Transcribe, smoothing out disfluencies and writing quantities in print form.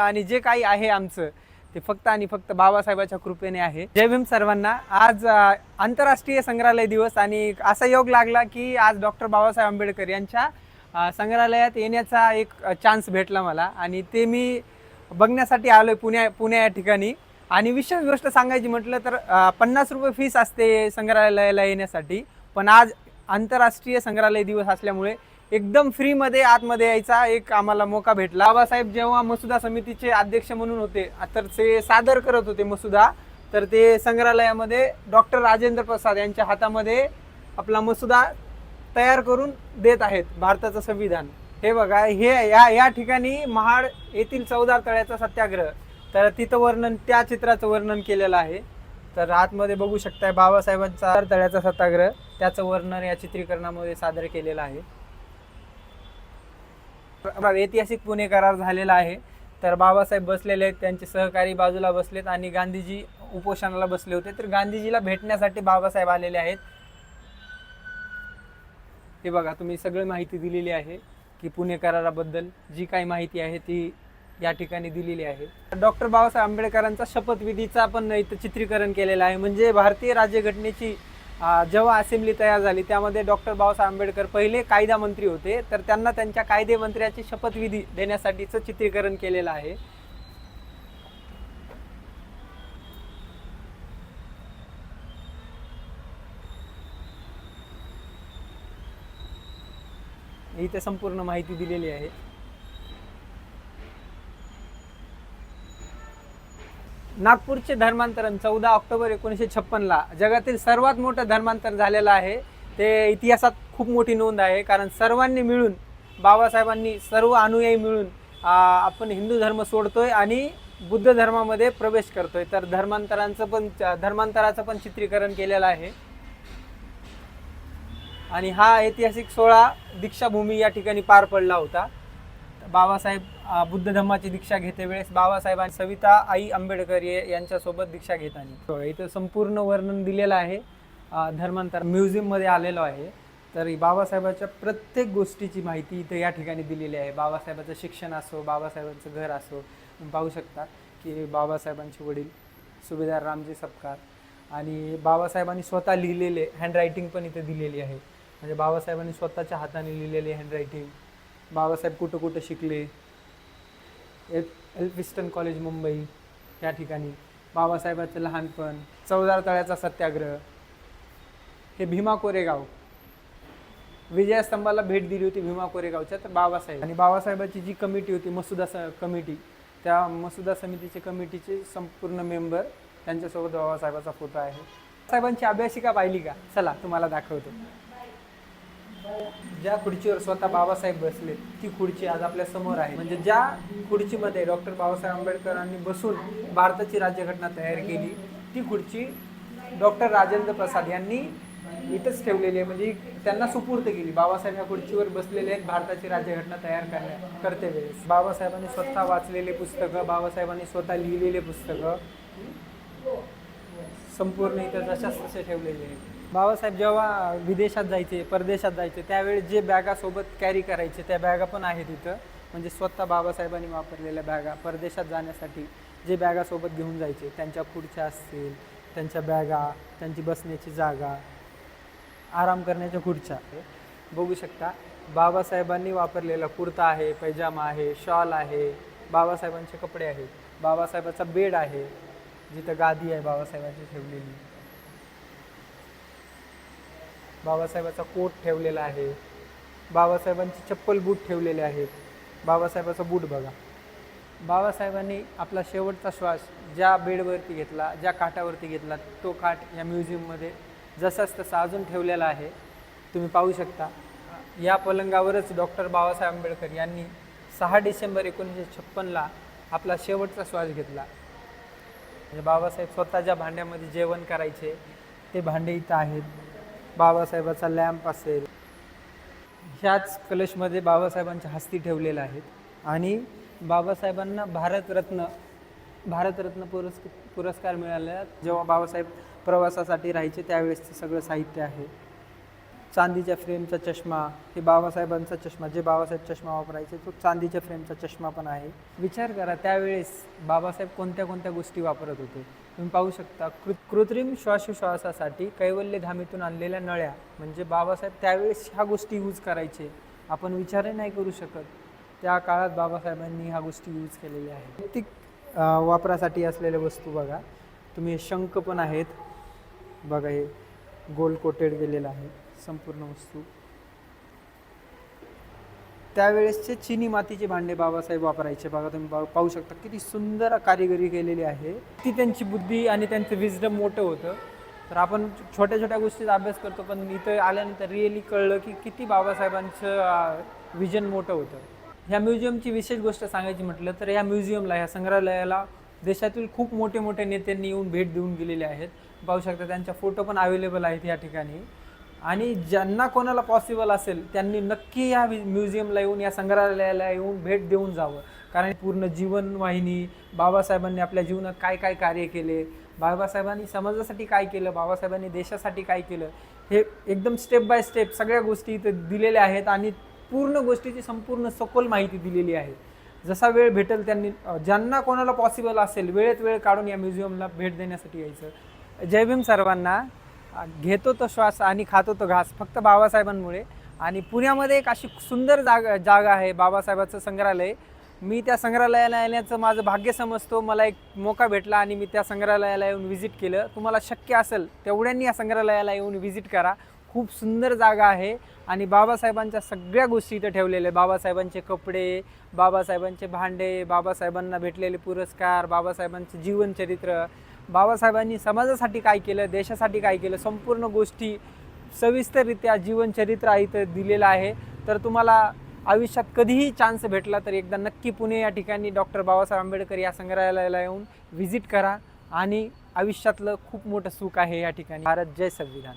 आणि जे काही आहे आमचं ते फक्त आणि फक्त बाबासाहेबांच्या कृपेने आहे. जय भीम सर्वांना. आज आंतरराष्ट्रीय संग्रहालय दिवस आणि असा योग लागला की आज डॉक्टर बाबासाहेब आंबेडकर यांच्या संग्रहालयात येण्याचा एक चान्स भेटला मला आणि ते मी बघण्यासाठी आलोय पुण्या या ठिकाणी. आणि विशेष गोष्ट सांगायची म्हटलं तर 50 रुपये फीस असते संग्रहालयाला येण्यासाठी, पण आज आंतरराष्ट्रीय संग्रहालय दिवस असल्यामुळे एकदम फ्रीमध्ये आतमध्ये यायचा एक आम्हाला मौका भेटला. बाबासाहेब जेव्हा मसुदा समितीचे अध्यक्ष म्हणून होते तर ते सादर करत होते मसुदा, तर ते संग्रहालयामध्ये डॉक्टर राजेंद्र प्रसाद यांच्या हातामध्ये आपला मसुदा तयार करून देत आहेत, भारताचं संविधान. हे बघा, हे या ठिकाणी महाड येथील 14 तळ्याचा सत्याग्रह, तर तिथं वर्णन, त्या चित्राचं वर्णन केलेलं आहे. तर आतमध्ये बघू शकताय बाबासाहेबांचा तळ्याचा सत्याग्रह, त्याचं वर्णन या चित्रीकरणामध्ये सादर केलेलं आहे. ऐतिहासिक पुणे करार झालेला आहे. तर बाबासाहेब बसलेले आहेत, त्यांचे सहकारी बाजूला बसलेत आणि गांधीजी उपोषणाला बसले होते, तर गांधीजीला भेटण्यासाठी बाबासाहेब आलेले आहेत. हे बघा, तुम्ही सगळी माहिती दिलेली आहे की पुणे कराराबद्दल जी काही माहिती आहे ती या ठिकाणी दिलेली आहे. डॉक्टर बाबासाहेब आंबेडकरांचा शपथविधीचा पण इथं चित्रीकरण केलेलं आहे. म्हणजे भारतीय राज्यघटनेची जेव्हा असेंब्ली तयार झाली त्यामध्ये डॉक्टर बाबासाहेब आंबेडकर पहिले कायदा मंत्री होते, तर त्यांना त्यांच्या कायदे मंत्र्याची शपथविधी देण्यासाठीचं चित्रीकरण केलेलं आहे. इथे संपूर्ण माहिती दिलेली आहे. नागपूरचे धर्मांतरण 14 ऑक्टोबर 1956ला जगातील सर्वात मोठं धर्मांतर झालेलं आहे. ते इतिहासात खूप मोठी नोंद आहे, कारण सर्वांनी मिळून, बाबासाहेबांनी सर्व अनुयायी मिळून आपण हिंदू धर्म सोडतोय आणि बुद्ध धर्मामध्ये प्रवेश करतोय. तर धर्मांतराचं पण चित्रीकरण केलेलं आहे. आणि हा ऐतिहासिक सोहळा दीक्षाभूमी या ठिकाणी पार पडला होता. बाबासाहेब बुद्ध धर्माची दीक्षा घेते वेळेस बाबासाहेबांनी सविता आई आंबेडकर यांच्यासोबत दीक्षा घेताना इथं संपूर्ण वर्णन दिलेलं आहे. धर्मांतर म्युझियममध्ये आलेलो आहे. तर बाबासाहेबांच्या प्रत्येक गोष्टीची माहिती इथं या ठिकाणी दिलेली आहे. बाबासाहेबांचं शिक्षण असो, बाबासाहेबांचं घर असो, पाहू शकता की बाबासाहेबांचे वडील सुभेदार रामजी सपकाळ, आणि बाबासाहेबांनी स्वतः लिहिलेले हँडरायटिंग पण इथे दिलेली आहे. म्हणजे बाबासाहेबांनी स्वतःच्या हाताने लिहिलेले हँडरायटिंग, बाबासाहेब कुठं कुठं शिकले, एल्फिस्टन कॉलेज मुंबई या ठिकाणी, बाबासाहेबांचं लहानपण, 14 तळ्याचा सत्याग्रह, हे भीमा कोरेगाव, विजयस्तंभाला भेट दिली होती भीमा कोरेगावच्या, तर बाबासाहेब आणि बाबासाहेबांची जी कमिटी होती मसुदा कमिटी, त्या मसुदा समितीचे कमिटीचे संपूर्ण मेंबर, त्यांच्यासोबत बाबासाहेबाचा फोटो आहे. साहेबांची अभ्यासिका पाहिली का? चला तुम्हाला दाखवतो. ज्या खुर्चीवर स्वतः बाबासाहेब बसले ती खुर्ची आज आपल्या समोर आहे. म्हणजे ज्या खुर्चीमध्ये डॉक्टर बाबासाहेब आंबेडकरांनी बसून भारताची राज्यघटना तयार केली, ती खुर्ची डॉक्टर राजेंद्र प्रसाद यांनी इथंच ठेवलेली आहे. म्हणजे त्यांना सुपूर्द केली. बाबासाहेब या खुर्चीवर बसलेले आहेत भारताची राज्यघटना तयार करते वेळेस. बाबासाहेबांनी स्वतः वाचलेले पुस्तकं, बाबासाहेबांनी स्वतः लिहिलेले पुस्तकं संपूर्ण इथं जशाच तसे ठेवलेले आहेत. बाबासाहेब जेव्हा विदेशात जायचे, परदेशात जायचे, त्यावेळी जे बॅगा सोबत कॅरी करायचे त्या बॅगा पण आहेत इथं. म्हणजे स्वतः बाबासाहेबांनी वापरलेल्या बॅगा, परदेशात जाण्यासाठी जे बॅगा सोबत घेऊन जायचे, त्यांच्या खुर्च्या असतील, त्यांच्या बॅगा, त्यांची बसण्याची जागा, आराम करण्याच्या खुर्च्या बघू शकता. बाबासाहेबांनी वापरलेला कुर्ता आहे, पैजामा आहे, शॉल आहे, बाबासाहेबांचे कपडे आहेत, बाबासाहेबांचा बेड आहे, जिथं गादी आहे बाबासाहेबांची ठेवलेली, बाबासाहेबाचा कोट ठेवलेला आहे, बाबासाहेबांची चप्पल बूट ठेवलेले आहेत, बाबासाहेबाचा बूट बघा. बाबासाहेबांनी आपला शेवटचा श्वास ज्या बेडवरती घेतला, ज्या खाटावरती घेतला, तो खाट या म्युझियममध्ये जसाच तसा अजून ठेवलेला आहे. तुम्ही पाहू शकता. या पलंगावरच डॉक्टर बाबासाहेब आंबेडकर यांनी 6 डिसेंबर 1956ला आपला शेवटचा श्वास घेतला. म्हणजे बाबासाहेब स्वतः ज्या भांड्यामध्ये जेवण करायचे ते भांडे इथं आहेत. बाबासाहेबाचा लॅम्प असेल, ह्याच कलशमध्ये बाबासाहेबांच्या हस्ती ठेवलेल्या आहेत. आणि बाबासाहेबांना भारतरत्न पुरस्कार मिळाला जेव्हा बाबासाहेब प्रवासासाठी राहायचे त्यावेळेसचं सगळं साहित्य आहे. चांदीच्या फ्रेमचा चष्मा, हे बाबासाहेबांचा चष्मा, जे बाबासाहेब चष्मा वापरायचे तो चांदीच्या फ्रेमचा चष्मा पण आहे. विचार करा त्यावेळेस बाबासाहेब कोणत्या कोणत्या गोष्टी वापरत होते. तुम्ही पाहू शकता कृत्रिम श्वासोश्वासासाठी कैवल्यधामीतून आणलेल्या नळ्या, म्हणजे बाबासाहेब त्यावेळेस ह्या गोष्टी यूज करायचे. आपण विचारही नाही करू शकत. त्या काळात बाबासाहेबांनी ह्या गोष्टी यूज केलेल्या आहेत. वैयक्तिक वापरासाठी असलेल्या वस्तू बघा तुम्ही, शंख पण आहेत बघा, हे गोल्ड कोटेड गेलेलं आहे संपूर्ण वस्तू. त्यावेळेसचे चिनी मातीचे भांडे बाबासाहेब वापरायचे बघा, तुम्ही पाहू शकता किती सुंदर कारिगिरी केलेली आहे. ती त्यांची बुद्धी आणि त्यांचं विजडम मोठं होतं. तर आपण छोट्या छोट्या गोष्टीचा अभ्यास करतो, पण इथं आल्यानंतर रिअली कळलं की किती बाबासाहेबांचं विजन मोठं होतं. ह्या म्युझियमची विशेष गोष्ट सांगायची म्हटलं तर ह्या म्युझियमला, ह्या संग्रहालयाला देशातील खूप मोठे मोठे नेत्यांनी येऊन भेट देऊन गेलेले आहेत. पाहू शकता त्यांच्या फोटो पण अवेलेबल आहेत या ठिकाणी. आणि ज्यांना कोणाला पॉसिबल असेल त्यांनी नक्की या म्युझियमला येऊन, या संग्रहालयाला येऊन भेट देऊन जावं. कारण पूर्ण जीवनवाहिनी, बाबासाहेबांनी आपल्या जीवनात काय काय कार्य केले, बाबासाहेबांनी समाजासाठी काय केलं, बाबासाहेबांनी देशासाठी काय केलं, हे एकदम स्टेप बाय स्टेप सगळ्या गोष्टी इथं दिलेल्या आहेत. आणि पूर्ण गोष्टीची संपूर्ण सखोल माहिती दिलेली आहे. जसा वेळ भेटेल त्यांनी, ज्यांना कोणाला पॉसिबल असेल वेळेत वेळ काढून या म्युझियमला भेट देण्यासाठी यायचं. जय भीम सर्वांना. घेतो तो श्वास आणि खातो तो घास फक्त बाबासाहेबांमुळे. आणि पुण्यामध्ये एक अशी सुंदर जागा आहे बाबासाहेबांचं संग्रहालय. मी त्या संग्रहालयाला येण्याचं माझं भाग्य समजतो. मला एक मौका भेटला आणि मी त्या संग्रहालयाला येऊन व्हिजिट केलं. तुम्हाला शक्य असेल तेवढ्यांनी या संग्रहालयाला येऊन व्हिजिट करा. खूप सुंदर जागा आहे आणि बाबासाहेबांच्या सगळ्या गोष्टी इथं ठेवलेल्या. बाबासाहेबांचे कपडे, बाबासाहेबांचे भांडे, बाबासाहेबांना भेटलेले पुरस्कार, बाबासाहेबांचे जीवनचरित्र, बाबासाहेबांनी समाजासाठी काय केलं, देशासाठी काय केलं, संपूर्ण गोष्टी सविस्तररित्या जीवनचरित्र इथं दिलेलं आहे. तर तुम्हाला आयुष्यात कधीही चान्स भेटला तर एकदा नक्की पुणे या ठिकाणी डॉक्टर बाबासाहेब आंबेडकर या संग्रहालयाला येऊन व्हिजिट करा. आणि आयुष्यातलं खूप मोठं सुख आहे या ठिकाणी. भारत जय संविधान.